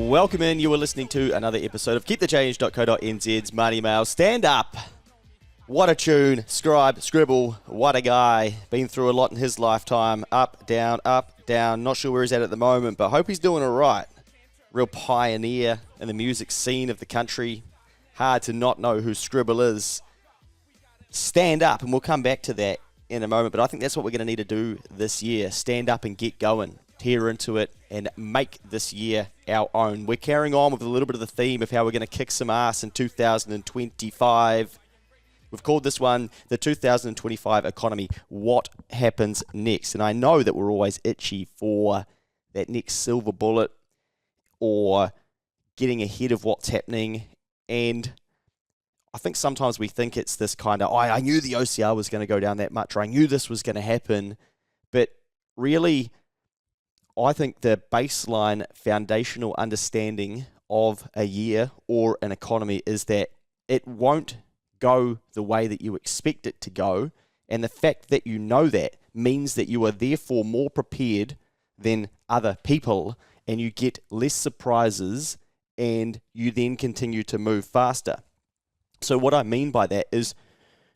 Welcome in. You are listening to another episode of keepthechange.co.nz's Money Mail. Stand up. What a tune. Scribe, scribble, what a guy. Been through a lot in his lifetime. Up, down, up, down. Not sure where he's at the moment, but hope he's doing all right. Real pioneer in the music scene of the country. Hard to not know who Scribble is. Stand up, and we'll come back to that in a moment, but I think that's what we're going to need to do this year. Stand up and get going. Tear into it and make this year our own. We're carrying on with a little bit of the theme of how we're going to kick some ass in 2025. We've called this one the 2025 economy. What happens next? And I know that we're always itchy for that next silver bullet or getting ahead of what's happening. And I think sometimes we think it's this kind of, I knew the OCR was going to go down that much, or I knew this was going to happen. But really, I think the baseline foundational understanding of a year or an economy is that it won't go the way that you expect it to go. And the fact that you know that means that you are therefore more prepared than other people, and you get less surprises, and you then continue to move faster. So what I mean by that is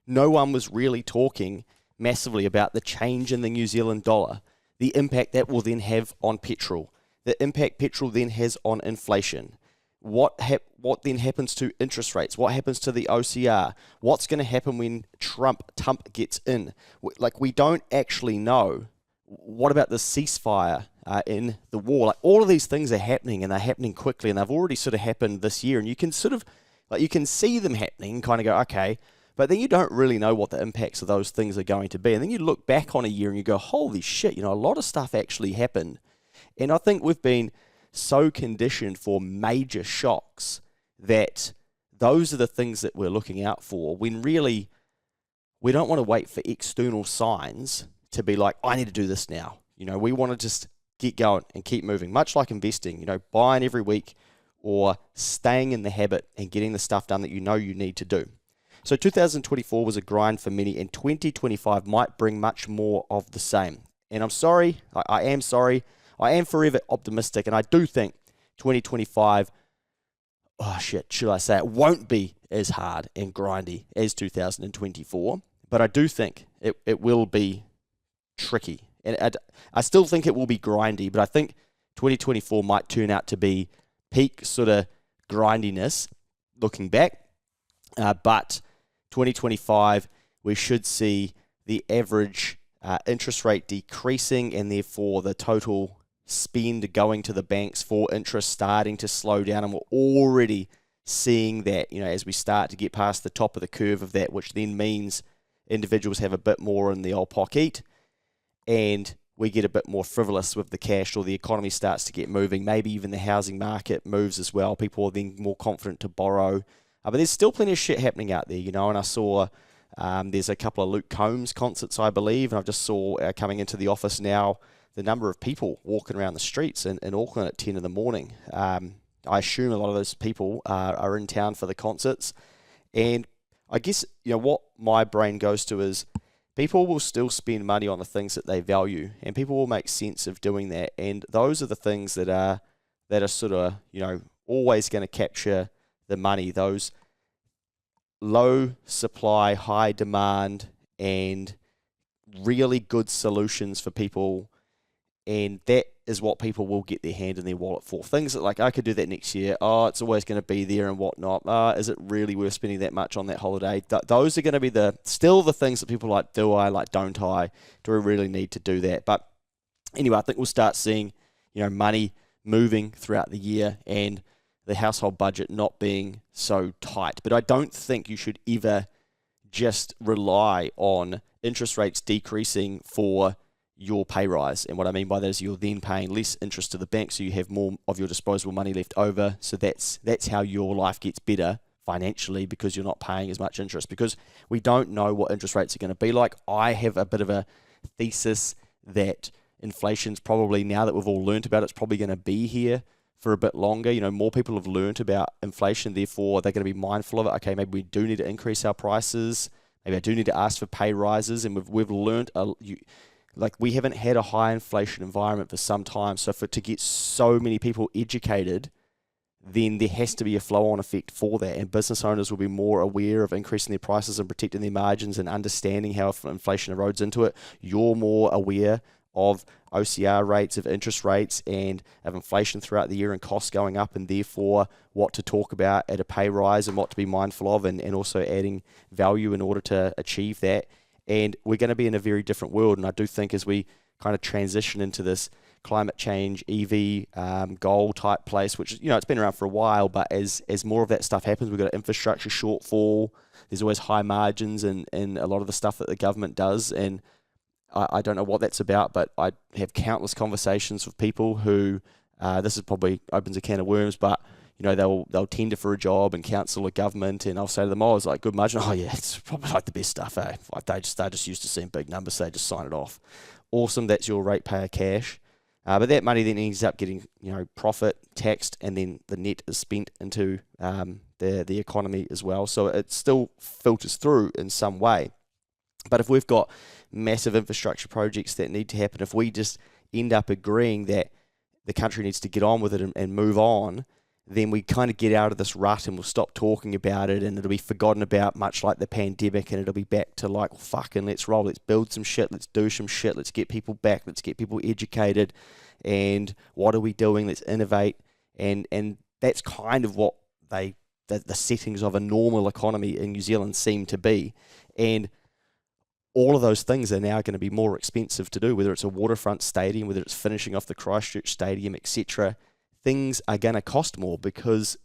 no one was really talking massively about the change in the New Zealand dollar, the impact that will then have on petrol, the impact petrol then has on inflation, what then happens to interest rates, what happens to the OCR, what's going to happen when Trump gets in. We don't actually know. What about the ceasefire in the war? Like, all of these things are happening, and they're happening quickly, and they've already sort of happened this year, and you can sort of, you can see them happening and kind of go, okay, but then you don't really know what the impacts of those things are going to be. And then you look back on a year and you go, holy shit, a lot of stuff actually happened. And I think we've been so conditioned for major shocks that those are the things that we're looking out for, when really we don't want to wait for external signs to be like, I need to do this now. We want to just get going and keep moving, much like investing, buying every week or staying in the habit and getting the stuff done that you need to do. So 2024 was a grind for many, and 2025 might bring much more of the same. And I'm sorry, I am sorry, I am forever optimistic, and I do think 2025, should I say it, won't be as hard and grindy as 2024, but I do think it will be tricky. And I still think it will be grindy, but I think 2024 might turn out to be peak sort of grindiness looking back, but 2025, we should see the average interest rate decreasing, and therefore the total spend going to the banks for interest starting to slow down. And we're already seeing that, as we start to get past the top of the curve of that, which then means individuals have a bit more in the old pocket, and we get a bit more frivolous with the cash, or the economy starts to get moving. Maybe even the housing market moves as well. People are then more confident to borrow. But there's still plenty of shit happening out there, and I saw there's a couple of Luke Combs concerts, I believe, and I've just saw coming into the office now the number of people walking around the streets in Auckland at 10 in the morning. I assume a lot of those people are in town for the concerts, and I guess what my brain goes to is people will still spend money on the things that they value, and people will make sense of doing that, and those are the things that are sort of always going to capture the money, those low supply, high demand, and really good solutions for people. And that is what people will get their hand in their wallet for. Things that I could do that next year. Oh, it's always going to be there and whatnot. Is it really worth spending that much on that holiday? Those are going to be still the things that people like, do I, don't I? Do I really need to do that? But anyway, I think we'll start seeing, money moving throughout the year, and the household budget not being so tight. But I don't think you should ever just rely on interest rates decreasing for your pay rise. And what I mean by that is you're then paying less interest to the bank, so you have more of your disposable money left over. So that's how your life gets better financially, because you're not paying as much interest, because we don't know what interest rates are going to be like. I have a bit of a thesis that inflation's probably, now that we've all learnt about it, it's probably going to be here for a bit longer. More people have learnt about inflation, therefore they're going to be mindful of it. Okay, maybe we do need to increase our prices. Maybe I do need to ask for pay rises, and we've learnt we haven't had a high inflation environment for some time. So to get so many people educated then there has to be a flow-on effect for that, and business owners will be more aware of increasing their prices and protecting their margins and understanding how inflation erodes into it. You're more aware of OCR rates, of interest rates, and of inflation throughout the year and costs going up, and therefore what to talk about at a pay rise and what to be mindful of, and also adding value in order to achieve that. And we're going to be in a very different world, and I do think as we kind of transition into this climate change, EV goal type place, which, it's been around for a while, but as more of that stuff happens, we've got an infrastructure shortfall. There's always high margins in a lot of the stuff that the government does, and I don't know what that's about, but I have countless conversations with people who, this is probably opens a can of worms, but they'll tender for a job and council or government, and I'll say to them, it's like good margin. Oh yeah, it's probably like the best stuff, eh? Like they're just used to seeing big numbers, so they just sign it off. Awesome, that's your ratepayer cash. But that money then ends up getting, profit, taxed, and then the net is spent into the economy as well. So it still filters through in some way. But if we've got massive infrastructure projects that need to happen, if we just end up agreeing that the country needs to get on with it and move on, then we kind of get out of this rut and we'll stop talking about it, and it'll be forgotten about, much like the pandemic, and it'll be back to like, fucking let's roll, let's build some shit, let's do some shit, let's get people back, let's get people educated, and what are we doing, let's innovate, and that's kind of what the settings of a normal economy in New Zealand seem to be. And all of those things are now going to be more expensive to do, whether it's a waterfront stadium, whether it's finishing off the Christchurch stadium, etc. Things are going to cost more because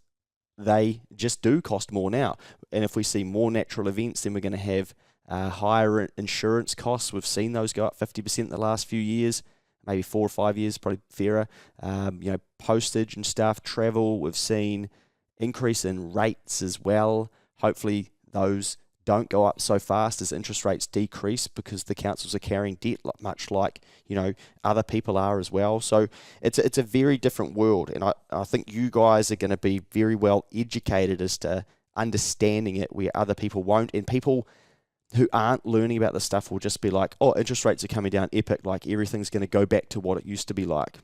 they just do cost more now. And if we see more natural events, then we're going to have higher insurance costs. We've seen those go up 50% in the last few years, maybe 4 or 5 years, probably fairer. Postage and stuff, travel, we've seen increase in rates as well. Hopefully those don't go up so fast as interest rates decrease, because the councils are carrying debt much like other people are as well. So it's a very different world, and I think you guys are going to be very well educated as to understanding it where other people won't, and people who aren't learning about this stuff will just be like, oh, interest rates are coming down epic, like everything's going to go back to what it used to be like.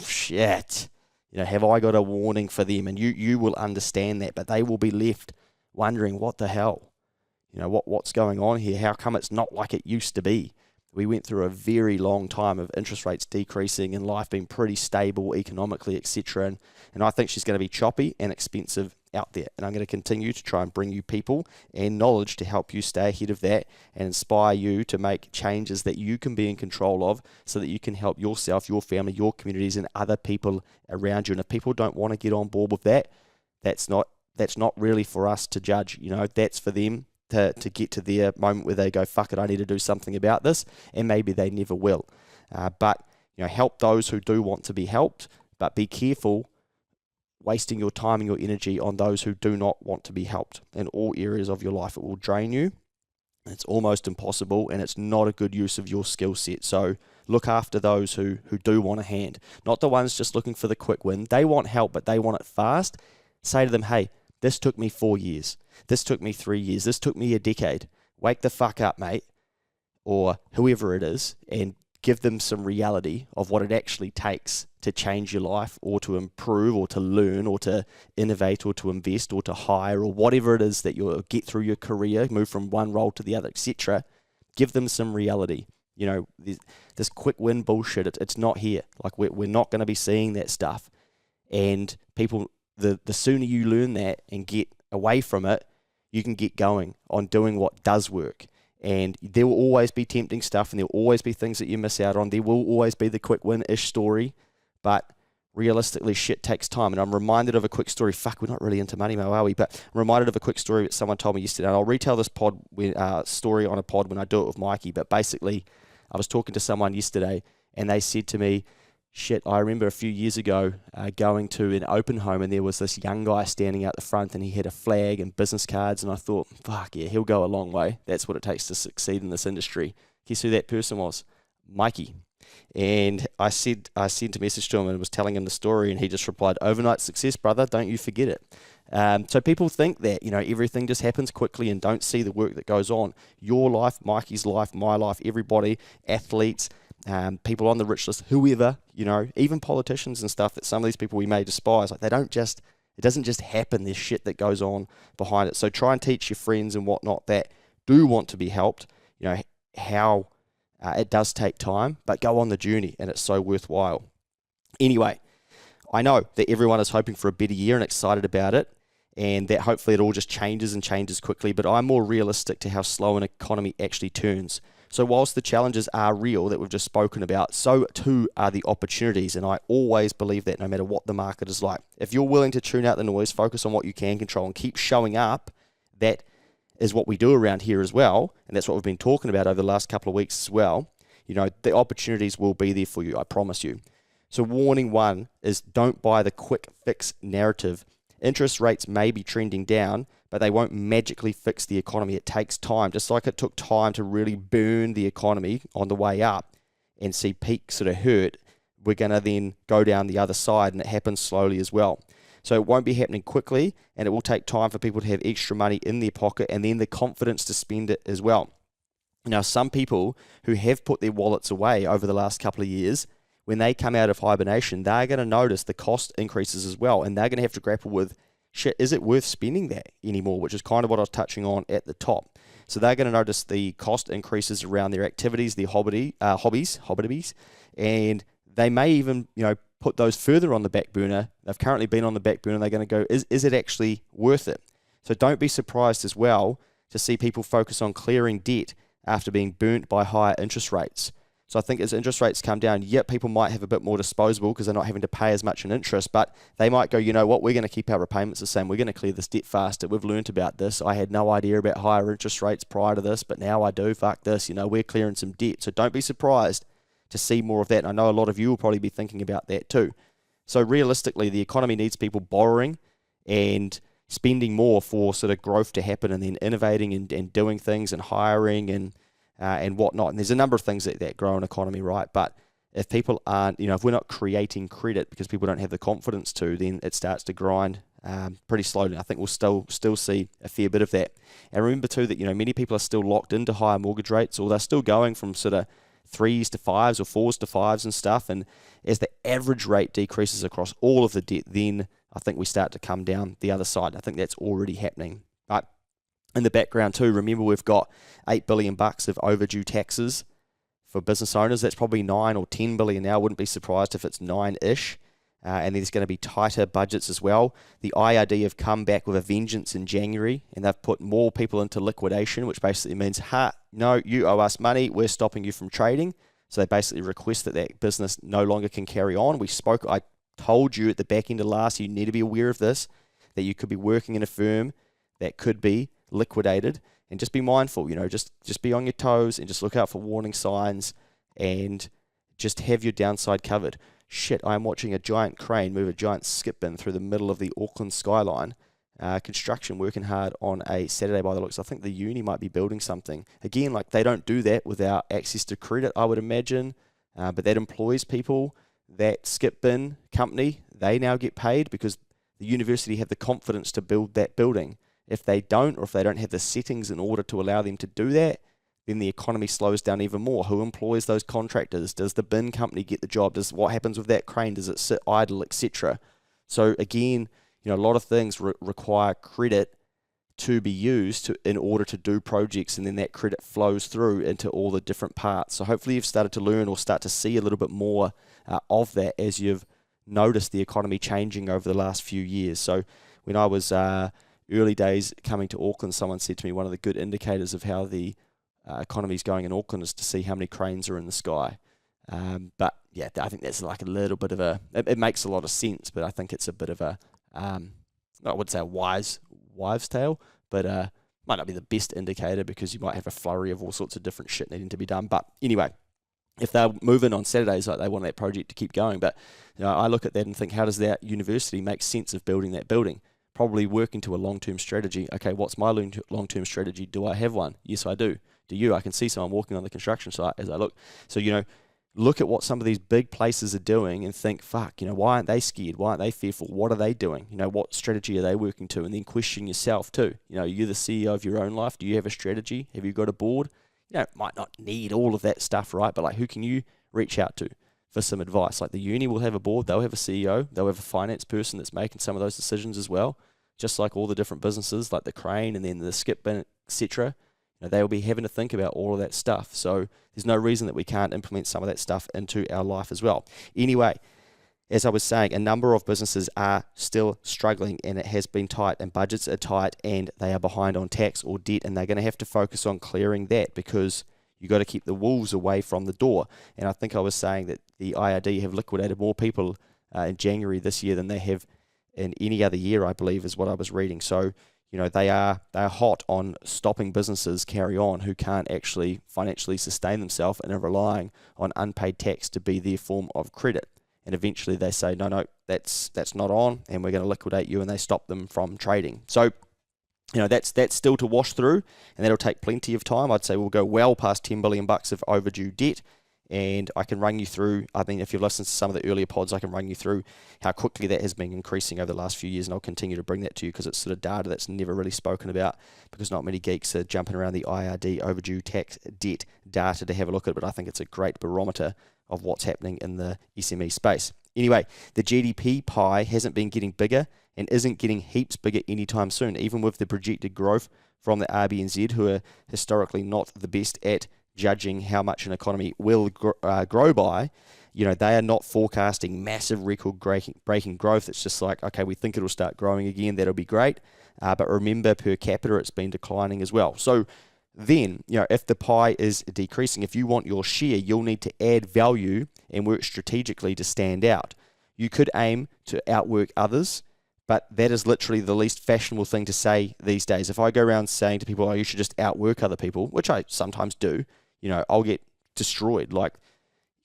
Shit, have I got a warning for them? And you will understand that, but they will be left wondering, what the hell? What's going on here? How come it's not like it used to be? We went through a very long time of interest rates decreasing and life being pretty stable economically, etc. And I think she's going to be choppy and expensive out there. And I'm going to continue to try and bring you people and knowledge to help you stay ahead of that and inspire you to make changes that you can be in control of, so that you can help yourself, your family, your communities, and other people around you. And if people don't want to get on board with that, that's not really for us to judge. That's for them to get to their moment where they go, fuck it, I need to do something about this, and maybe they never will. But help those who do want to be helped, but be careful wasting your time and your energy on those who do not want to be helped in all areas of your life. It will drain you. It's almost impossible, and it's not a good use of your skill set. So look after those who do want a hand, not the ones just looking for the quick win. They want help, but they want it fast. Say to them, hey, this took me 4 years. This took me 3 years. This took me a decade. Wake the fuck up, mate. Or whoever it is, and give them some reality of what it actually takes to change your life, or to improve, or to learn, or to innovate, or to invest, or to hire, or whatever it is that you'll get through your career, move from one role to the other, etc. Give them some reality. This quick win bullshit, it's not here. Like, we're not going to be seeing that stuff. And people, the sooner you learn that and get away from it, you can get going on doing what does work. And there will always be tempting stuff, and there will always be things that you miss out on. There will always be the quick win-ish story, but realistically, shit takes time. And I'm reminded of a quick story. Fuck, we're not really into money, Mo, are we? But I'm reminded of a quick story that someone told me yesterday. And I'll retell this story on a pod when I do it with Mikey. But basically, I was talking to someone yesterday, and they said to me, shit, I remember a few years ago going to an open home, and there was this young guy standing out the front, and he had a flag and business cards, and I thought, fuck yeah, he'll go a long way. That's what it takes to succeed in this industry. Guess who that person was? Mikey. And I sent a message to him and was telling him the story, and he just replied, overnight success, brother, don't you forget it. So people think that, everything just happens quickly and don't see the work that goes on. Your life, Mikey's life, my life, everybody, athletes, people on the rich list, whoever, even politicians and stuff, that some of these people we may despise, like, they don't just It doesn't just happen. There's shit that goes on behind it. So try and teach your friends and whatnot that do want to be helped, how it does take time, but go on the journey, and it's so worthwhile. Anyway, I know that everyone is hoping for a better year and excited about it, and that hopefully it all just changes and changes quickly, but I'm more realistic to how slow an economy actually turns. So whilst the challenges are real that we've just spoken about, so too are the opportunities, and I always believe that no matter what the market is like. If you're willing to tune out the noise, focus on what you can control, and keep showing up, that is what we do around here as well, and that's what we've been talking about over the last couple of weeks as well. The opportunities will be there for you, I promise you. So warning one is don't buy the quick fix narrative. Interest rates may be trending down, but they won't magically fix the economy. It takes time, just like it took time to really burn the economy on the way up and see peak sort of hurt. We're going to then go down the other side, and it happens slowly as well. So it won't be happening quickly, and it will take time for people to have extra money in their pocket and then the confidence to spend it as well. Now, some people who have put their wallets away over the last couple of years, when they come out of hibernation, they're going to notice the cost increases as well, and they're going to have to grapple with, shit, is it worth spending that anymore, which is kind of what I was touching on at the top. So they're going to notice the cost increases around their activities, their hobbies, and they may even, put those further on the back burner. They've currently been on the back burner. They're going to go, is it actually worth it? So don't be surprised as well to see people focus on clearing debt after being burnt by higher interest rates. So I think as interest rates come down, people might have a bit more disposable because they're not having to pay as much in interest, but they might go, you know what, we're going to keep our repayments the same. We're going to clear this debt faster. We've learned about this. I had no idea about higher interest rates prior to this, but now I do. Fuck this. We're clearing some debt. So don't be surprised to see more of that. And I know a lot of you will probably be thinking about that too. So realistically, the economy needs people borrowing and spending more for sort of growth to happen, and then innovating and doing things and hiring and whatnot. And there's a number of things that grow an economy, right? But if people aren't, if we're not creating credit because people don't have the confidence to, then it starts to grind pretty slowly. I think we'll still see a fair bit of that. And remember too that, many people are still locked into higher mortgage rates, or they're still going from sort of 3s to 5s or 4s to 5s and stuff. And as the average rate decreases across all of the debt, then I think we start to come down the other side. I think that's already happening. But in the background too, remember we've got $8 billion of overdue taxes for business owners. That's probably 9 or 10 billion now. I wouldn't be surprised if it's 9-ish. And there's going to be tighter budgets as well. The IRD have come back with a vengeance in January, and they've put more people into liquidation, which basically means, no, you owe us money, we're stopping you from trading. So they basically request that business no longer can carry on. I told you at the back end of last year, you need to be aware of this, that you could be working in a firm that could be liquidated, and just be mindful, just be on your toes and just look out for warning signs and just have your downside covered. Shit, I'm watching a giant crane move a giant skip bin through the middle of the Auckland skyline. Construction working hard on a Saturday by the looks. I think the uni might be building something. Again, they don't do that without access to credit, I would imagine, but that employs people. That skip bin company, they now get paid because the university have the confidence to build that building. If they don't, or if they don't have the settings in order to allow them to do that, then the economy slows down even more. Who employs those contractors? Does the bin company get the job? What happens with that crane? Does it sit idle, etc.? So again, a lot of things require credit to be used in order to do projects, and then that credit flows through into all the different parts. So hopefully you've started to learn or start to see a little bit more of that as you've noticed the economy changing over the last few years. So when I was early days coming to Auckland, someone said to me one of the good indicators of how the economy is going in Auckland is to see how many cranes are in the sky. But yeah, I think that's like a little bit of it makes a lot of sense, but I think it's a bit of a, I would say a wives' tale, but might not be the best indicator because you might have a flurry of all sorts of different shit needing to be done. But anyway, if they're moving on Saturdays, they want that project to keep going. But I look at that and think, how does that university make sense of building that building? Probably working to a long-term strategy. Okay, what's my long-term strategy? Do I have one? Yes, I do. Do you? I can see someone walking on the construction site as I look. So, look at what some of these big places are doing and think, fuck, why aren't they scared? Why aren't they fearful? What are they doing? What strategy are they working to? And then question yourself too. You're the CEO of your own life. Do you have a strategy? Have you got a board? Might not need all of that stuff, right? But who can you reach out to? for some advice. Like the uni will have a board, they'll have a CEO, they'll have a finance person that's making some of those decisions as well. Just like all the different businesses, like the crane and then the skip bin, etc. They will be having to think about all of that stuff. So there's no reason that we can't implement some of that stuff into our life as well. Anyway, as I was saying, a number of businesses are still struggling, and it has been tight, and budgets are tight, and they are behind on tax or debt, and they're going to have to focus on clearing that, because you've got to keep the wolves away from the door. And I think I was saying that the IRD have liquidated more people in January this year than they have in any other year, I believe, is what I was reading. So, they are hot on stopping businesses carry on who can't actually financially sustain themselves and are relying on unpaid tax to be their form of credit. And eventually they say, no, that's not on, and we're going to liquidate you, and they stop them from trading. So, that's still to wash through, and that'll take plenty of time. I'd say we'll go well past $10 billion of overdue debt. And I can run you through, I mean, if you've listened to some of the earlier pods, I can run you through how quickly that has been increasing over the last few years, and I'll continue to bring that to you because it's sort of data that's never really spoken about, because not many geeks are jumping around the IRD overdue tax debt data to have a look at it, but I think it's a great barometer of what's happening in the SME space. Anyway, the GDP pie hasn't been getting bigger and isn't getting heaps bigger anytime soon, even with the projected growth from the RBNZ, who are historically not the best at judging how much an economy will grow by. They are not forecasting massive record-breaking growth. It's just like, okay, we think it'll start growing again. That'll be great. But remember, per capita, it's been declining as well. So then, if the pie is decreasing, if you want your share, you'll need to add value and work strategically to stand out. You could aim to outwork others, but that is literally the least fashionable thing to say these days. If I go around saying to people, oh, you should just outwork other people, which I sometimes do, I'll get destroyed,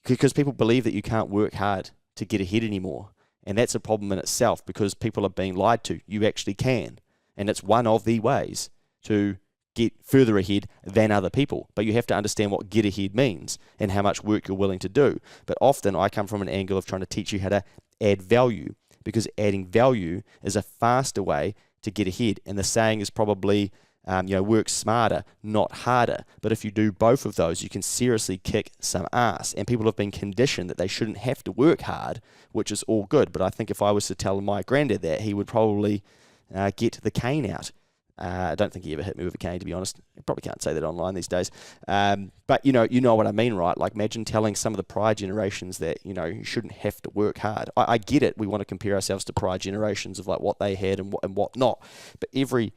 because people believe that you can't work hard to get ahead anymore. And that's a problem in itself, because people are being lied to. You actually can. And it's one of the ways to get further ahead than other people. But you have to understand what get ahead means and how much work you're willing to do. But often I come from an angle of trying to teach you how to add value, because adding value is a faster way to get ahead. And the saying is probably, work smarter, not harder. But if you do both of those, you can seriously kick some ass. And people have been conditioned that they shouldn't have to work hard, which is all good. But I think if I was to tell my granddad that, he would probably get the cane out. I don't think he ever hit me with a cane, to be honest. You probably can't say that online these days. But you know what I mean, right? Like, imagine telling some of the prior generations that, you shouldn't have to work hard. I get it. We want to compare ourselves to prior generations of like what they had and what not. But every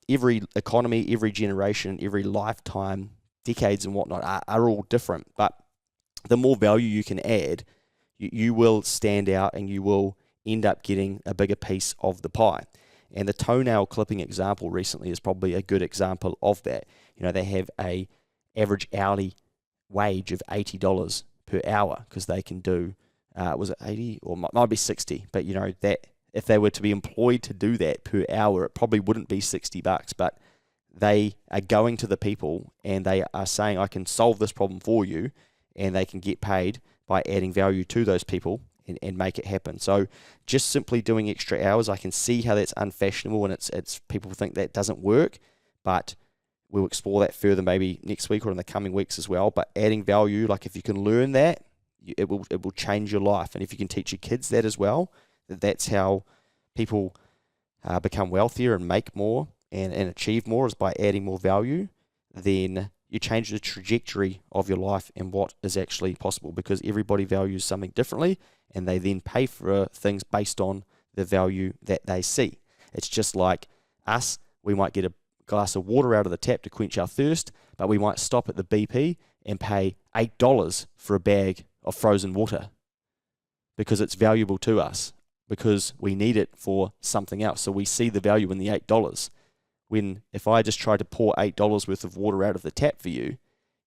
economy, every generation, every lifetime, decades and whatnot are all different. But the more value you can add, you will stand out, and you will end up getting a bigger piece of the pie. And the toenail clipping example recently is probably a good example of that. They have a average hourly wage of $80 per hour, because they can do, was it 80 or might be 60? But that, if they were to be employed to do that per hour, it probably wouldn't be $60. But they are going to the people and they are saying, I can solve this problem for you, and they can get paid by adding value to those people and make it happen. So just simply doing extra hours, I can see how that's unfashionable, and it's people think that doesn't work, but we'll explore that further maybe next week or in the coming weeks as well. But adding value, like if you can learn that, it will change your life. And if you can teach your kids that as well, that's how people become wealthier and make more and achieve more, is by adding more value, then you change the trajectory of your life and what is actually possible, because everybody values something differently, and they then pay for things based on the value that they see. It's just like us. We might get a glass of water out of the tap to quench our thirst, but we might stop at the BP and pay $8 for a bag of frozen water, because it's valuable to us, because we need it for something else. So we see the value in the $8. When if I just tried to pour $8 worth of water out of the tap for you,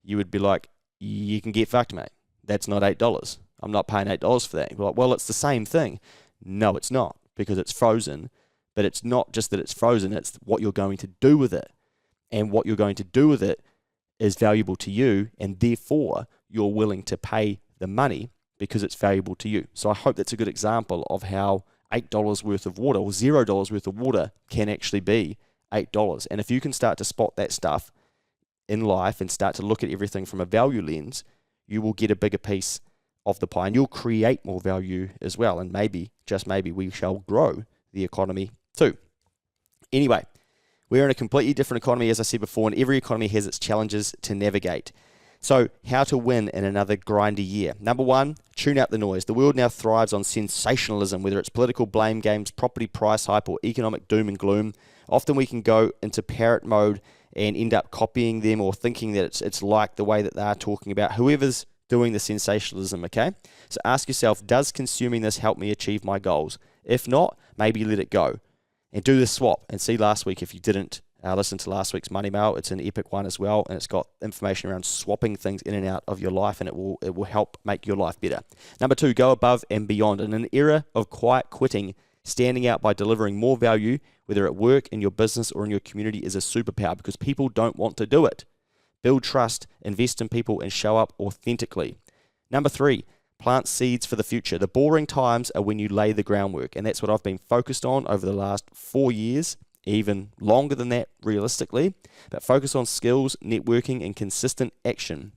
you would be like, you can get fucked, mate. That's not $8. I'm not paying $8 for that. You're like, well, it's the same thing. No, it's not, because it's frozen. But it's not just that it's frozen, it's what you're going to do with it. And what you're going to do with it is valuable to you, and therefore you're willing to pay the money because it's valuable to you. So I hope that's a good example of how $8 worth of water or $0 worth of water can actually be $8. And if you can start to spot that stuff in life and start to look at everything from a value lens, you will get a bigger piece of the pie, and you'll create more value as well. And maybe, just maybe, we shall grow the economy too. Anyway, we're in a completely different economy, as I said before, and every economy has its challenges to navigate. So, how to win in another grindy year? Number one, tune out the noise. The world now thrives on sensationalism, whether it's political blame games, property price hype, or economic doom and gloom. Often we can go into parrot mode and end up copying them or thinking that it's like the way that they're talking about whoever's doing the sensationalism, okay? So ask yourself, does consuming this help me achieve my goals? If not, maybe let it go. And do the swap. And see last week, if you didn't listen to last week's Money Mail, it's an epic one as well, and it's got information around swapping things in and out of your life, and it will help make your life better. Number two, go above and beyond. In an era of quiet quitting, standing out by delivering more value, whether at work, in your business, or in your community, is a superpower because people don't want to do it. Build trust, invest in people, and show up authentically. Number three, plant seeds for the future. The boring times are when you lay the groundwork, and that's what I've been focused on over the last 4 years, even longer than that realistically, but focus on skills, networking, and consistent action.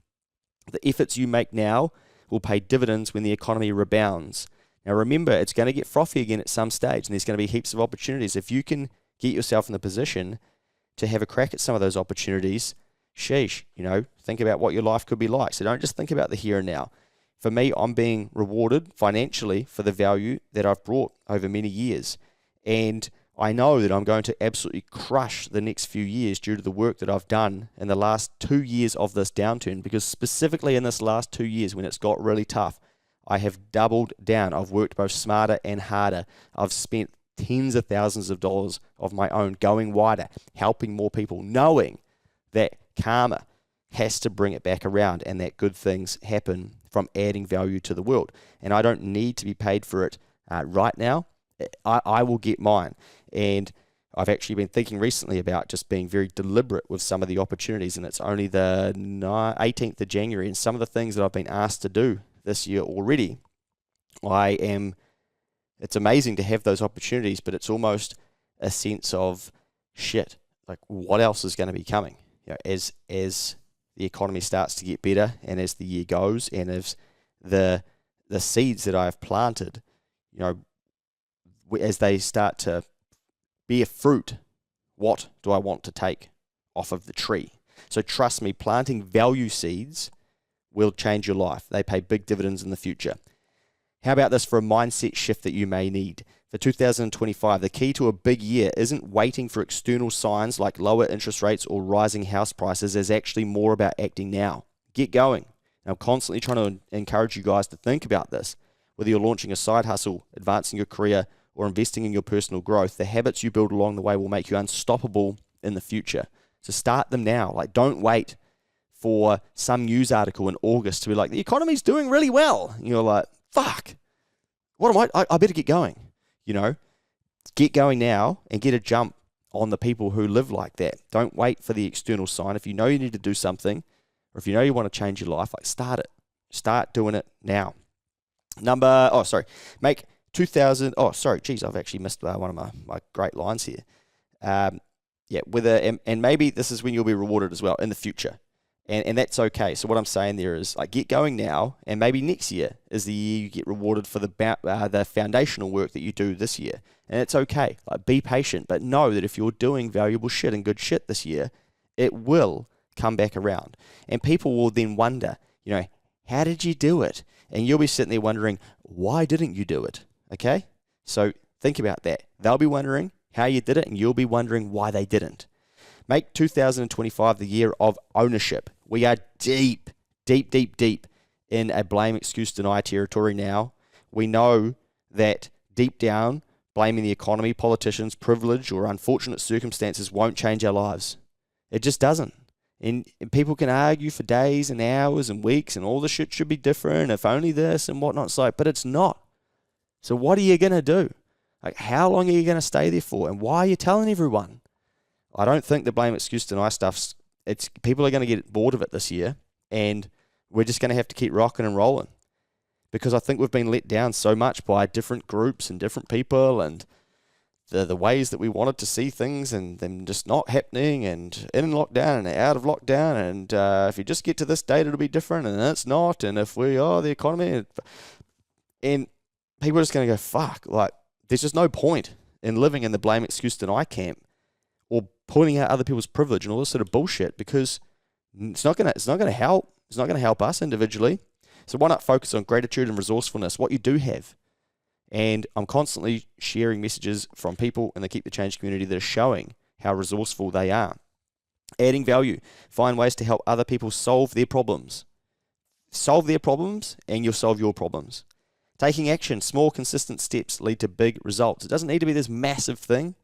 The efforts you make now will pay dividends when the economy rebounds. Now remember, it's going to get frothy again at some stage, and there's going to be heaps of opportunities. If you can get yourself in the position to have a crack at some of those opportunities, sheesh, think about what your life could be like. So don't just think about the here and now. For me, I'm being rewarded financially for the value that I've brought over many years. And I know that I'm going to absolutely crush the next few years due to the work that I've done in the last 2 years of this downturn, because specifically in this last 2 years when it's got really tough, I have doubled down. I've worked both smarter and harder. I've spent tens of thousands of dollars of my own going wider, helping more people, knowing that karma has to bring it back around and that good things happen from adding value to the world. And I don't need to be paid for it right now. I will get mine. And I've actually been thinking recently about just being very deliberate with some of the opportunities, and it's only the 18th of January, and some of the things that I've been asked to do this year already, it's amazing to have those opportunities, but it's almost a sense of shit, like what else is going to be coming? As the economy starts to get better, and as the year goes, and as the seeds that I've planted, as they start to bear fruit, what do I want to take off of the tree? So trust me, planting value seeds will change your life. They pay big dividends in the future. How about this for a mindset shift that you may need? For 2025, the key to a big year isn't waiting for external signs like lower interest rates or rising house prices. It's actually more about acting now. Get going. And I'm constantly trying to encourage you guys to think about this. Whether you're launching a side hustle, advancing your career, or investing in your personal growth, the habits you build along the way will make you unstoppable in the future. So start them now. Don't wait for some news article in August to be like, the economy's doing really well. And you're like, fuck, what am I better get going. Get going now and get a jump on the people who live like that. Don't wait for the external sign. If you know you need to do something, or if you know you want to change your life, start it. Start doing it now. Make 2000, I've actually missed one of my great lines here. And maybe this is when you'll be rewarded as well in the future. And that's okay. So what I'm saying there is, get going now, and maybe next year is the year you get rewarded for the foundational work that you do this year. And it's okay. Be patient, but know that if you're doing valuable shit and good shit this year, it will come back around. And people will then wonder, how did you do it? And you'll be sitting there wondering, why didn't you do it? Okay? So think about that. They'll be wondering how you did it, and you'll be wondering why they didn't. Make 2025 the year of ownership. We are deep in a blame, excuse, deny territory now. We know that deep down, blaming the economy, politicians, privilege, or unfortunate circumstances won't change our lives. It just doesn't. And people can argue for days and hours and weeks, and all the shit should be different, if only this and whatnot. But it's not. So what are you going to do? How long are you going to stay there for? And why are you telling everyone? I don't think the blame, excuse, deny stuff, people are going to get bored of it this year, and we're just going to have to keep rocking and rolling, because I think we've been let down so much by different groups and different people, and the ways that we wanted to see things and them just not happening and in lockdown and out of lockdown and if you just get to this date it'll be different and it's not, and if we are the economy and people are just going to go, fuck, like there's just no point in living in the blame, excuse, deny camp or pointing out other people's privilege and all this sort of bullshit, because it's not going to help. It's not going to help us individually. So why not focus on gratitude and resourcefulness, what you do have? And I'm constantly sharing messages from people in the Keep the Change community that are showing how resourceful they are. Adding value. Find ways to help other people solve their problems. Solve their problems and you'll solve your problems. Taking action. Small, consistent steps lead to big results. It doesn't need to be this massive thing.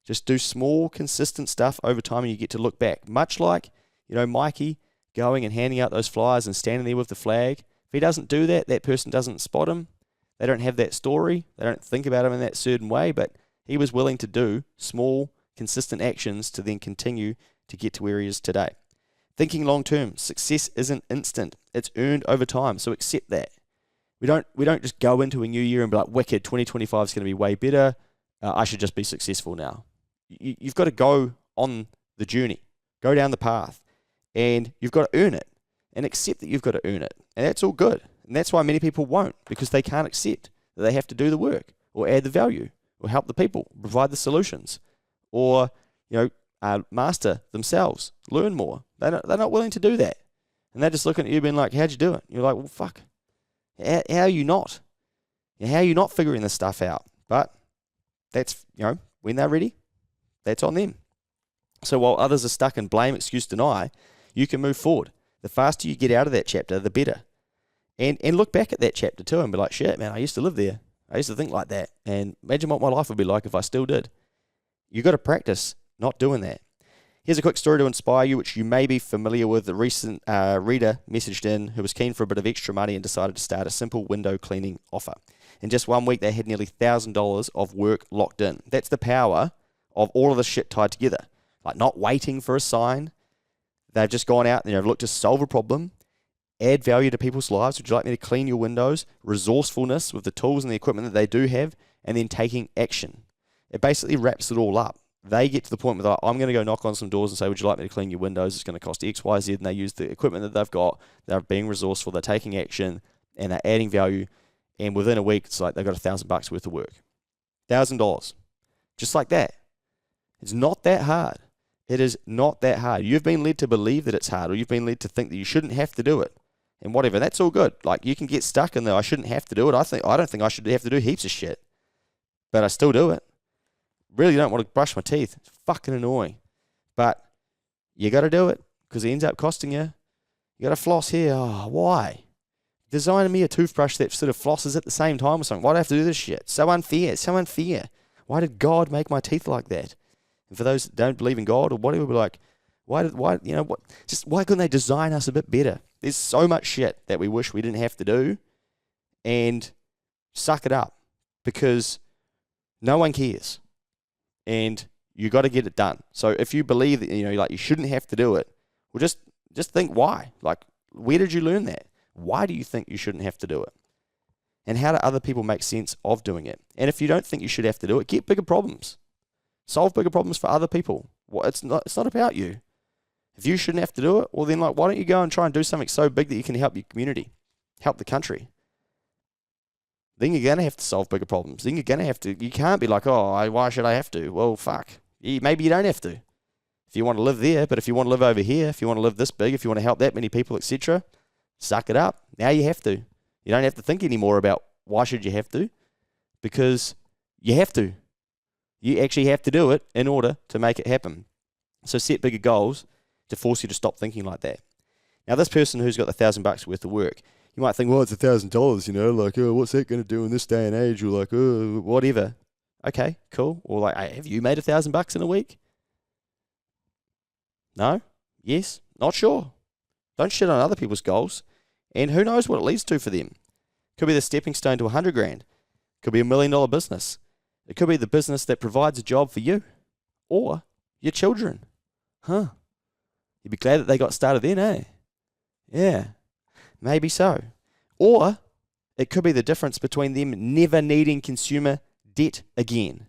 Just do small, consistent stuff over time and you get to look back. Much like, Mikey going and handing out those flyers and standing there with the flag. If he doesn't do that, that person doesn't spot him. They don't have that story. They don't think about him in that certain way, but he was willing to do small, consistent actions to then continue to get to where he is today. Thinking long term. Success isn't instant. It's earned over time, so accept that. We don't just go into a new year and be like, wicked, 2025 is going to be way better. I should just be successful now. You've got to go on the journey. Go down the path. And you've got to earn it. And accept that you've got to earn it. And that's all good. And that's why many people won't, because they can't accept that they have to do the work or add the value or help the people, provide the solutions, or master themselves, learn more. They're not willing to do that. And they're just looking at you being like, how'd you do it? You're like, well, fuck. How are you not? How are you not figuring this stuff out? But that's, when they're ready, that's on them. So while others are stuck in blame, excuse, deny, you can move forward. The faster you get out of that chapter, the better. And look back at that chapter too and be like, shit, man, I used to live there. I used to think like that. And imagine what my life would be like if I still did. You got to practice not doing that. Here's a quick story to inspire you, which you may be familiar with. The recent reader messaged in who was keen for a bit of extra money and decided to start a simple window cleaning offer. In just 1 week, they had nearly $1,000 of work locked in. That's the power of all of this shit tied together. Like not waiting for a sign. They've just gone out and they've looked to solve a problem, add value to people's lives. Would you like me to clean your windows? Resourcefulness with the tools and the equipment that they do have, and then taking action. It basically wraps it all up. They get to the point where I'm going to go knock on some doors and say, would you like me to clean your windows? It's going to cost X, Y, Z. And they use the equipment that they've got. They're being resourceful. They're taking action and they're adding value. And within a week, it's like they've got $1,000 worth of work. $1,000. Just like that. It's not that hard. It is not that hard. You've been led to believe that it's hard, or you've been led to think that you shouldn't have to do it. And whatever. That's all good. Like you can get stuck in the I shouldn't have to do it. I don't think I should have to do heaps of shit. But I still do it. Really don't want to brush my teeth. It's fucking annoying. But you got to do it because it ends up costing you. You got to floss here. Oh, why? Design me a toothbrush that sort of flosses at the same time or something. Why do I have to do this shit? So unfair. So unfair. Why did God make my teeth like that? And for those that don't believe in God or whatever, be like, why couldn't they design us a bit better? There's so much shit that we wish we didn't have to do, and suck it up because no one cares. And you got to get it done. So if you believe that you shouldn't have to do it, well, just think why. Like, where did you learn that? Why do you think you shouldn't have to do it? And how do other people make sense of doing it? And if you don't think you should have to do it, get bigger problems. Solve bigger problems for other people. Well, it's not about you. If you shouldn't have to do it, well then why don't you go and try and do something so big that you can help your community, help the country? Then you're going to have to solve bigger problems. Then you're going to have to, you can't be like, why should I have to? Well, fuck. Maybe you don't have to. If you want to live there, but if you want to live over here, if you want to live this big, if you want to help that many people, etc., suck it up. Now you have to. You don't have to think anymore about why should you have to, because you have to. You actually have to do it in order to make it happen. So set bigger goals to force you to stop thinking like that. Now this person who's got the $1,000 worth of work, you might think, well, it's $1,000, like, what's that going to do in this day and age? Or like, whatever. Okay, cool. Or like, hey, have you made $1,000 in a week? No? Yes? Not sure. Don't shit on other people's goals. And who knows what it leads to for them. Could be the stepping stone to $100,000. Could be $1 million business. It could be the business that provides a job for you. Or your children. Huh. You'd be glad that they got started then, eh? Yeah. Maybe so. Or it could be the difference between them never needing consumer debt again.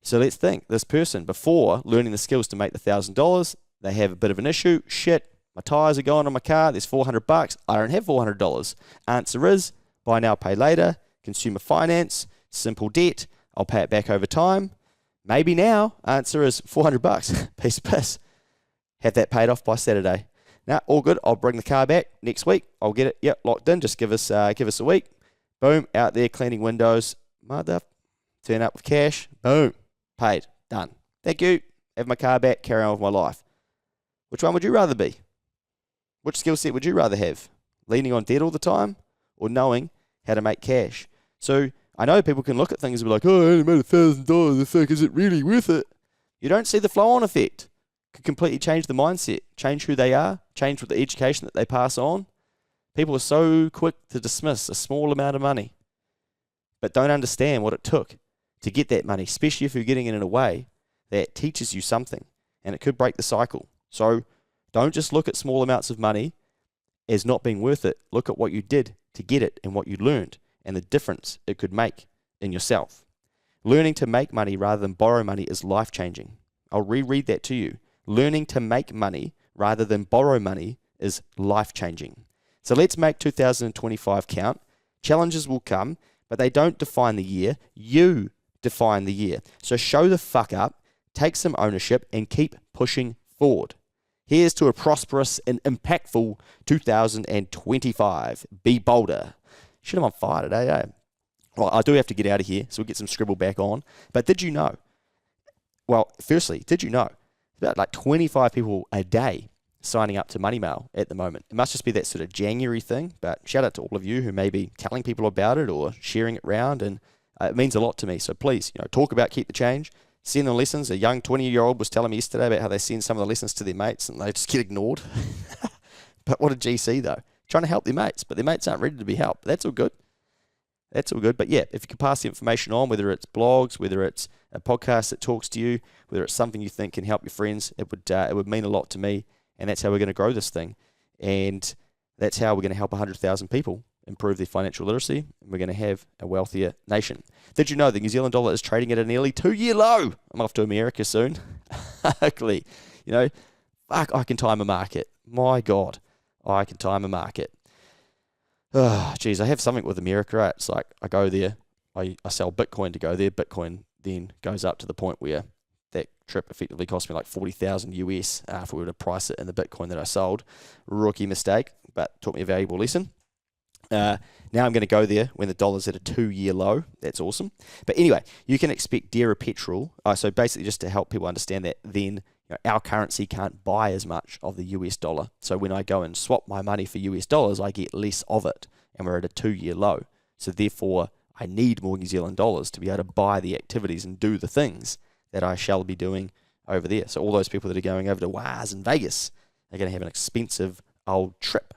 So let's think. This person, before learning the skills to make the $1,000, they have a bit of an issue. Shit, my tyres are going on my car. There's $400. I don't have $400. Answer is buy now, pay later, consumer finance, simple debt. I'll pay it back over time. Maybe now. Answer is $400. Piece of piss. Have that paid off by Saturday. Now, all good. I'll bring the car back next week. I'll get it, locked in. Just give us a week. Boom, out there cleaning windows. Mother, turn up with cash. Boom, paid, done. Thank you. Have my car back. Carry on with my life. Which one would you rather be? Which skill set would you rather have? Leaning on debt all the time, or knowing how to make cash? So I know people can look at things and be like, "Oh, I only made $1,000. The fuck, is it really worth it?" You don't see the flow-on effect. Could completely change the mindset, change who they are, change with the education that they pass on. People are so quick to dismiss a small amount of money, but don't understand what it took to get that money, especially if you're getting it in a way that teaches you something, and it could break the cycle. So don't just look at small amounts of money as not being worth it. Look at what you did to get it and what you learned and the difference it could make in yourself. Learning to make money rather than borrow money is life-changing. I'll reread that to you. Learning to make money rather than borrow money is life-changing. So let's make 2025 count. Challenges will come, but they don't define the year. You define the year. So show the fuck up, take some ownership, and keep pushing forward. Here's to a prosperous and impactful 2025. Be bolder. Shit, I'm on fire today, eh? Well, I do have to get out of here, so we'll get some scribble back on. But did you know? Well, firstly, did you know? About like 25 people a day signing up to Money Mail at the moment. It must just be that sort of January thing, but shout out to all of you who may be telling people about it or sharing it around, and it means a lot to me. So please, talk about Keep the Change, send them lessons. A young 20-year-old was telling me yesterday about how they send some of the lessons to their mates and they just get ignored. But what a GC though, trying to help their mates, but their mates aren't ready to be helped. That's all good. That's all good. But yeah, if you can pass the information on, whether it's blogs, whether it's a podcast that talks to you, whether it's something you think can help your friends, it would mean a lot to me. And that's how we're going to grow this thing. And that's how we're going to help 100,000 people improve their financial literacy. And we're going to have a wealthier nation. Did you know the New Zealand dollar is trading at a nearly 2-year low? I'm off to America soon. Ugly. Fuck, I can time a market. My God, I can time a market. Oh, geez, I have something with America, right? It's like I go there, I sell Bitcoin to go there. Bitcoin then goes up to the point where that trip effectively cost me like 40,000 US if we were to price it in the Bitcoin that I sold. Rookie mistake, but taught me a valuable lesson. Now I'm going to go there when the dollar's at a 2-year low. That's awesome. But anyway, you can expect dearer petrol. So basically just to help people understand that then our currency can't buy as much of the US dollar. So when I go and swap my money for US dollars, I get less of it. And we're at a 2-year low. So therefore, I need more New Zealand dollars to be able to buy the activities and do the things that I shall be doing over there. So all those people that are going over to WAS and Vegas are going to have an expensive old trip.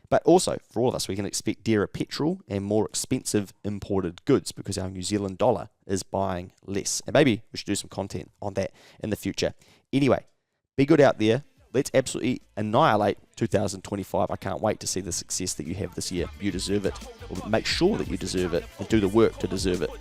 But also, for all of us, we can expect dearer petrol and more expensive imported goods because our New Zealand dollar is buying less. And maybe we should do some content on that in the future. Anyway, be good out there. Let's absolutely annihilate 2025. I can't wait to see the success that you have this year. You deserve it. Or make sure that you deserve it and do the work to deserve it.